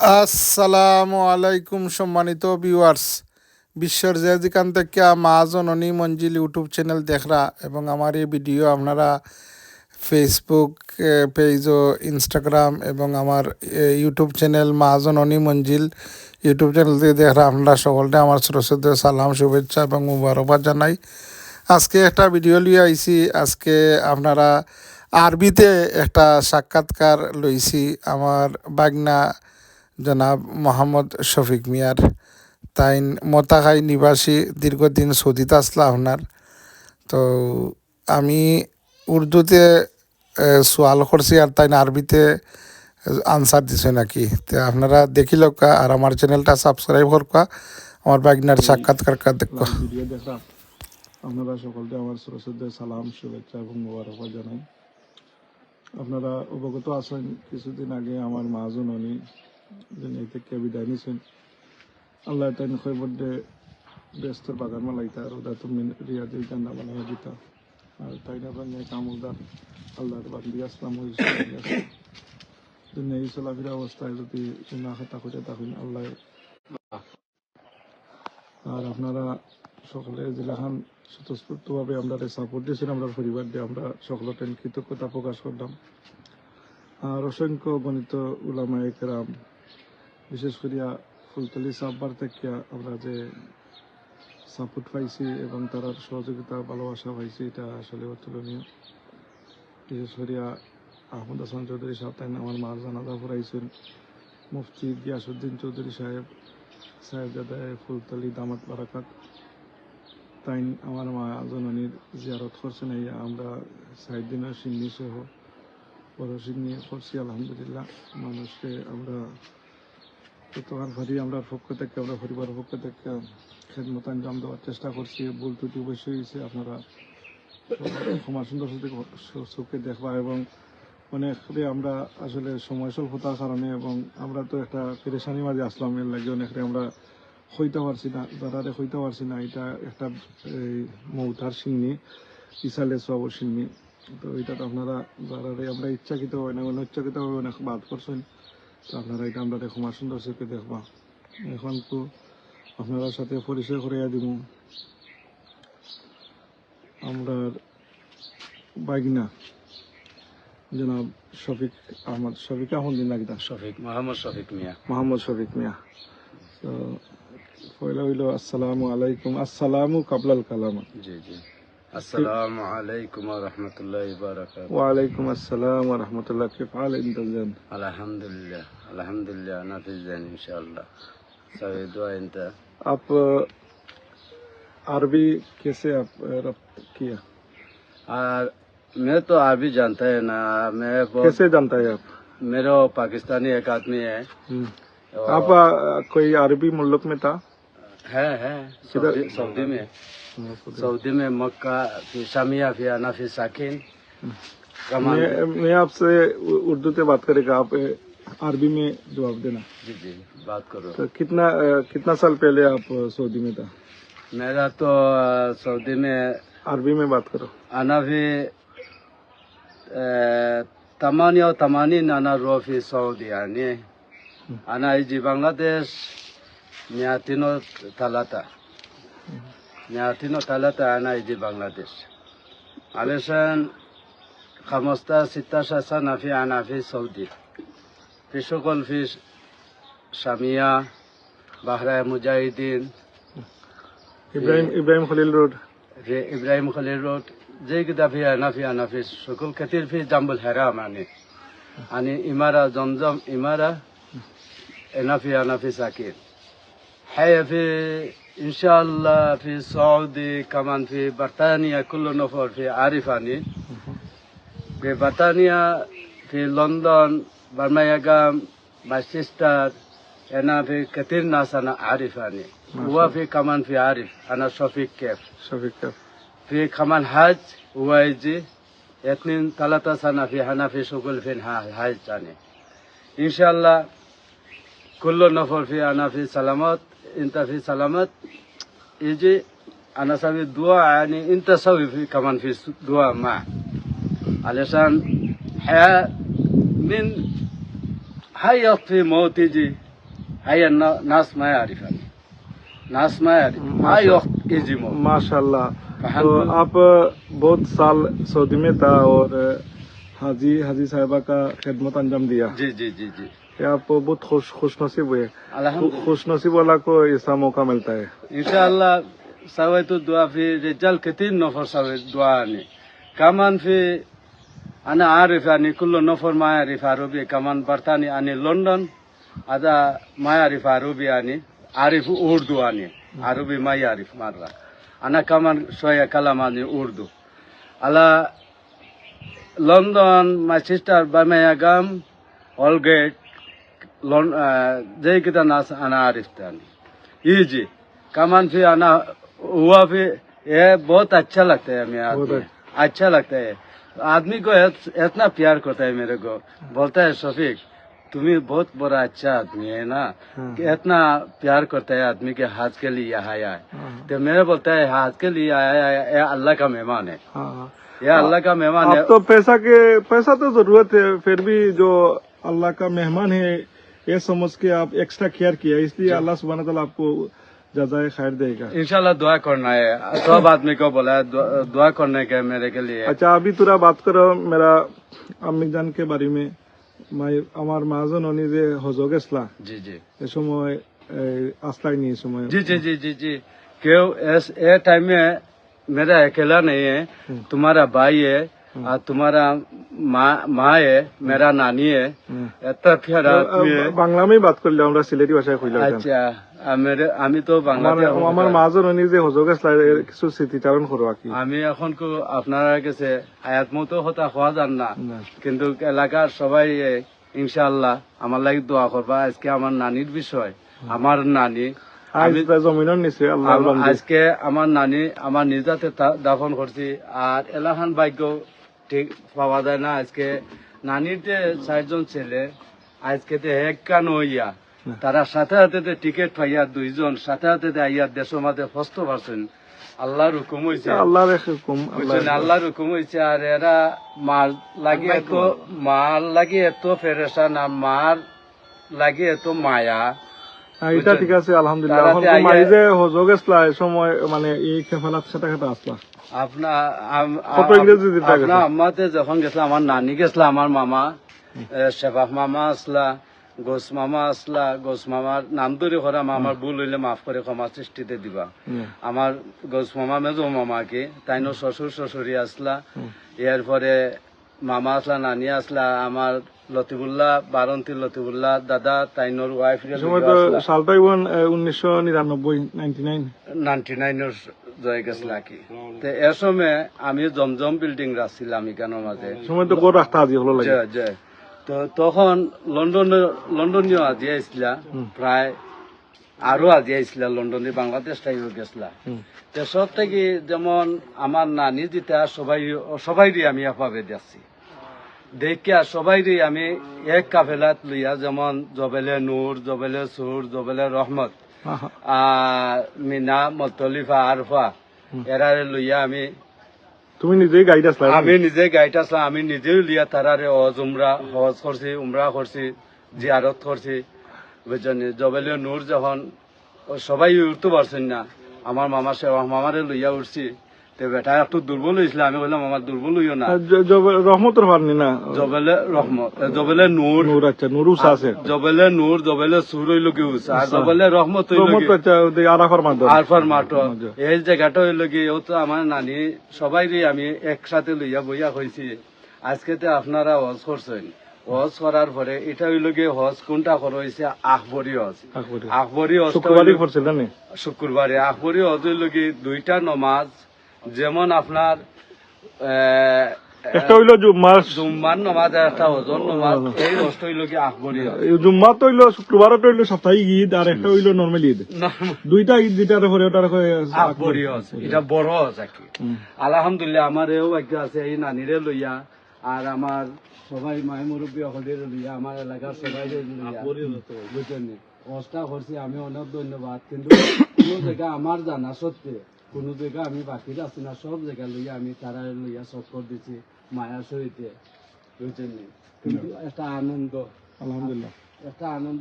আসসালামু আলাইকুম সম্মানিত ভিউয়ার্স। বিশ্বের যে যেখান থেকে মা জননী মঞ্জিল ইউটিউব চ্যানেল দেখরা এবং আমার এই ভিডিও আপনারা ফেসবুক পেজ ও ইনস্টাগ্রাম এবং আমার ইউটিউব চ্যানেল মা জননী মঞ্জিল ইউটিউব চ্যানেল থেকে দেখরা আপনারা সকলকে আমার সরস্বতী সালাম শুভেচ্ছা এবং মুবারকবাদ জানাই। আজকে একটা ভিডিও লিয়ে আইছি। আজকে আপনারা আরবিতে একটা সাক্ষাৎকার লইছি আমার বাগনা জনাব মোহাম্মদ শফিক মিয়ার। তাই মতাখাই নিবাসী, দীর্ঘদিন সৌদিতে আসলা আপনার। তো আমি উর্দুতে সোয়াল করছি আর তাই আরবিতে আনসার দিছে নাকি। তো আপনারা দেখিল আর আমার চ্যানেলটা সাবস্ক্রাইব করকা, আমার বাগনার সাক্ষাৎকার দেখো। ভিডিও দেখলাম, আপনারা সকলকে আমার সরস্বতী সালাম শুভেচ্ছা এবং মোবারকবাদ জানাই। আপনারা অবগত আছেন, কিছুদিন আগে আমার মা জননী যিনি থেকে বিদায় নিয়েছেন। আল্লাহ তাই খৈবর্দে ব্যস্তর বাগান মালাইতা আর ওদা তুমি রিয়াদিল জান্না বানাই দিতা আর তাই না বানিয়ে কামুদার আল্লাহর বান্দি আসলাম দুনিয়া এই চলাফেরা অবস্থায় যদি না খাতা খুঁজে থাকেন আল্লাহ। আর আপনারা সকলে জেলাখান স্বতঃস্ফূর্তভাবে আমরা সাপোর্ট দিয়েছেন, আমরা পরিবার দিয়ে আমরা সকলের কৃতজ্ঞতা প্রকাশ করলাম। আর অসংখ্য গণিত উলামায়ে কেরাম, বিশেষ করিয়া ফুলতলি সাববার থেকে আমরা যে সাপোর্ট পাইছি এবং তার সহযোগিতা ভালোবাসা পাইছি, এটা আসলে অতুলনীয়। বিশেষ করিয়া আহমদ হাসান চৌধুরী সাহেব তাই আমার মার জানাজা পড়াইছেন, মুফতি গিয়াসউদ্দিন চৌধুরী সাহেবজাদায় ফুলতলি দামাত বারাকাত তাই আমার মা জননীর জিয়ারত করছেন। এই আমরা ৬০ দিনের সিন্নি সহ বড় সিন্নি করছি আলহামদুলিল্লাহ। মানুষকে আমরা যতক্ষণ পারি আমরা পক্ষ থেকে, আমরা পরিবারের পক্ষ থেকে খেদমত আঞ্জাম দেওয়ার চেষ্টা করছি। ভুল ত্রুটি অবশ্যই হয়েছে, আপনারা ক্ষমা সুন্দর চোখে দেখবা। এবং অনেকরে আমরা আসলে সময় স্বল্পতার কারণে এবং আমরা তো একটা পেরেশানি মাঝে আসলাম, এর লাগে অনেকরে আমরা হইতে পারছি না, যারা হইতে পারছি না। এটা একটা মৌতার সিন্নি, ইসালে সবর সিন্নি। তো এটা তো আপনারা যারা আমরা ইচ্ছাকৃত হয় না, অনিচ্ছাকৃতভাবে অনেক বাদ করছেন। তো আপনারা এটা আমরা ক্ষমা সুন্দর চোখে দেখবা। এখন তো আপনার সাথে পরিচয় করাইয়া দিব আমরা বাগনা জনাব শফিক আহমদ। শফিক আহমদ নাকি মোহাম্মদ শফিক মিয়া। তো পয়লা হইল আসসালামু আলাইকুম, আসসালামু কাবলাল কালামা। জি জি, আসসালামু আলাইকুম ওয়া রাহমাতুল্লাহি ওয়া বারাকাতুহু। ওয়ালাইকুম আসসালাম ওয়া রাহমাতুল্লাহ। কিফ হাল ইনতাজান? अल्हम्दुलिल्लाह अल्हम्दुलिल्लाह, अना फिल जैन इंशाअल्लाह। सभी दुआ इंता। आप अरबी कैसे आप रब्त किया? और मैं तो अरबी जानता है ना, मैं कैसे जानता है आप? मेरा पाकिस्तानी एक आदमी है। आप कोई अरबी मुल्क में था? है सऊदी में। सऊदी में मक्का, फिर शामिया, फिर अना फिर साकिन। मैं आपसे उर्दू से बात करेगा, आप अरबी में जवाब देना। जी जी, बात करो। तो कितना साल पहले आप सऊदी में था? मेरा तो सऊदी में। अरबी में बात करो। अना भी तमानी अना रोफी सऊदी यानी अना इजी बांग्लादेश मियातिनो talata أنا إجي بنغلاديش علشان 15-16 سنة أنا في سعودي، في شغل في شامية، بحر مجاهدين، إبراهيم خليل رود. في إبراهيم خليل رود زي كده. أنا في شغل كثير في جنب الحرام يعني إمارة زمزم إمارة. أنا في ساكن حيا في إن شاء الله في السعودي، كمان في بريطانيا. كل نفر في عارفاني في بريطانيا، في لندن، برمنغهام، مانشستر. أنا في كثير ناس أنا عارفاني. هو في كمان في عارف أنا شفيق كيف في كمان حج. هو يجي 2-3 سنة في هنا في شغل في الحج يعني. إن شاء الله كل نفر في أنا في سلامات، انت في سلامات. يجي انا سوي دعاء يعني انت سوي في كمان في دعاء معه علشان حياة من حياة في موت. يجي هاي ناس ما يعرفني ناس ما يعرف هاي وقت يجيمو माशाल्लाह। فهمت؟ तो आप बहुत साल सऊदी में था और हाजी साहिबा का खिदमत अंजाम दिया। जी जी जी जी ये आप बहुत खुश नसीब हुए। अल्हम्दुलिल्लाह खुश नसीब वाला को ऐसा मौका मिलता है। इंशाअल्लाह سويت الدعاء في رجال كثير نفر سويت دعاء كمان في أنا عارف يعني كل نفر ما يعرف عربي كمان برتاني يعني لندن هذا ما يعرف عربي يعني عارف أردو يعني عربي ما يعرف مرة أنا كمان شوية كلام يعني أردو على لندن my sister Birmingham Allgate زي كده ناس أنا عرفت يعني يجي كمان في أنا हुआ भी ये बहुत अच्छा लगता है हमें आदमी अच्छा लगता है आदमी को इतना प्यार करता है मेरे को बोलता है शफीक तुम्हें बहुत बड़ा अच्छा आदमी है ना कि इतना प्यार करता है आदमी के हाथ के लिए आया है तो मेरे बोलता है हाथ के लिए आया है ये अल्लाह का मेहमान है ये अल्लाह का मेहमान है आप तो पैसा तो जरूरत है, फिर भी जो अल्लाह का मेहमान है ये समझ के आप एक्स्ट्रा केयर किया, इसलिए अल्लाह सुब्हान तआला आपको जज़ाए खैर देगा। इंशाल्लाह दुआ करना है सब आदमी को बोला है दुआ करने के मेरे के लिए अच्छा अभी थोड़ा बात करो मेरा अम्मी जान के बारे में। আমার মাজন উনি যে হজ গেছলা जी जी এ সময় আসলাই নি এই সময় जी जी जी जी जी क्यों ये टाइम में मेरा अकेला नहीं है तुम्हारा भाई है और तुम्हारा माँ है मेरा नानी है इतना प्यारा आदमी है বাংলা में बात করলে আমরা সিলেটি ভাষায় কইলাম। अच्छा मेरे আমি তো বাংলাতে আমার মাজন উনি যে হজ গেছলা এর কিছু স্মৃতিচারণ করো কি। আমি এখন আপনারা কাছে আয়াত মতো হতা হওয়া যান না কিন্তু এলাকার সবাই ইনশাআল্লাহ আমার লাগি দোয়া করবা আজকে আমার নানির বিষয় আমার নানি আমি জমিনের নিচে আল্লাহর বান্দা আজকে আমার নানি আমার নিজাতে দাফন করছি আর এলাহান ভাগ্য ঠিক পাওয়া যায় না আজকে নানির যে 4 জন ছেলে আজকে তো এক কান হইয়া তারা সাথে সাথে টিকিট পাইয়া 2 জন সাথে সাথে আইয়া দেশের মাঝে ফস্ত পারছেন আল্লাহর হুকুম হয়েছে আল্লাহর হুকুম আল্লাহর হুকুম হয়েছে আর এরা মার লাগে এত ফেরেশান আর মার লাগে এত মায়া এটা ঠিক আছে আলহামদুলিল্লাহ। এখন তোমার যে হজ গেছলা এই সময় মানে এই খেফালাত সাথে সাথে আসলা আপনার আম্মাতে যখন গেছিলাম আমার নানি গেছিলা আমার মামা শেফাক মামা আসলা গোস মামা আসলা গোস মামার নাম ধরে করা মামার ভুল হইলে মাফ করে ক্ষমা সৃষ্টিতে দিবা আমার গোস মামা মেজো মামাকে তাই শ্বশুর শ্বশুরি আসলা এরপরে মামা আসলা নানি আসলা আমার লতিফুল্লাহ বারন্তি লতিফুল্লাহ দাদা তাইনোর ওয়াইফ সালটা 1999 99 জয় গেছিল কি তো এর সময় আমি জমজম বিল্ডিং রাখছিলাম এখানের মাঝে সময় তো গড় রাখতে আজি হলো লাগে জয় তো তখন লন্ডনীয় আজি আইসলা প্রায় আরো আজি আইসলা লন্ডনে বাংলাদেশ টাইমে গেছিলা তো সব থেকে যেমন আমার নানি যেটা সবাই আমি এভাবে দেখছি দেখিয়া সবাই আমি এক কাফেলাত লইয়া যেমন জবেলে নূর জবেলে সুর জবেলে রহমত মিনা মতলিফা আরফা এরারে লইয়া তুমি নিজেই গাইড আসলা আমি নিজে গাইড আসলাম আমি নিজেও লিয়া তারারে হজ করছি উমরা করছি জিয়ারত করছি বুঝছেন জবেলে নূর যখন সবাই উঠতে পারছেন না আমার মামারে লইয়া উঠছি বেটা একটু দুর্বল হয়েছিল আমি বললাম আমার দুর্বল হইও না রহমতের পারনি না জবেলে রহমত জবেলে নূর আচ্ছা নূর উসা আছে জবেলে নূর জবেলে সুর হইল কি উসা আর জবেলে রহমত হইল কি আরফার মাঠ এই জায়গাটা হইল কি ও তো আমার নানি সবাই আমি একসাথে লইয়া বইয়া হয়েছি আজকে তো আপনারা হজ করছেন হজ করার পরে এটা হইল গিয়ে হজ কোনটা করা হয়েছে আখবরি হজ হজ শুক্রবারে আখবরি হজ হইল কি 2টা নমাজ যেমন আপনার একটা হইলো জুম্মার নমাজ একটা ওজন নমাজ এই হজটা হইল কি আখবরি হজ জুম্মা তো হইলো শুক্রবার তো হইলো সাপ্তাহিক ঈদ আর একটা হইলো নরমাল ঈদ দুইটা ঈদ যেটার পরে ওটার আখবরি হজ এটা বড় হজ আর কি আলহামদুলিল্লাহ আমার এও ভাগ্য আছে এই নানিরে লইয়া আর আমার সবাই মাই মুরব্বী হলের লইয়া আমার এলাকার সবাই বুঝছেন হজটা করছি আমি অনেক ধন্যবাদ কিন্তু কোন জায়গা আমার জানা সত্যি কোন জায়গা আমি বাকি আছি না সব জায়গা লইয়া আমি তারা লইয়া সফর দিছি মায়ার সহিতে বুঝছেন কিন্তু একটা আনন্দ আলহামদুলিল্লাহ একটা আনন্দ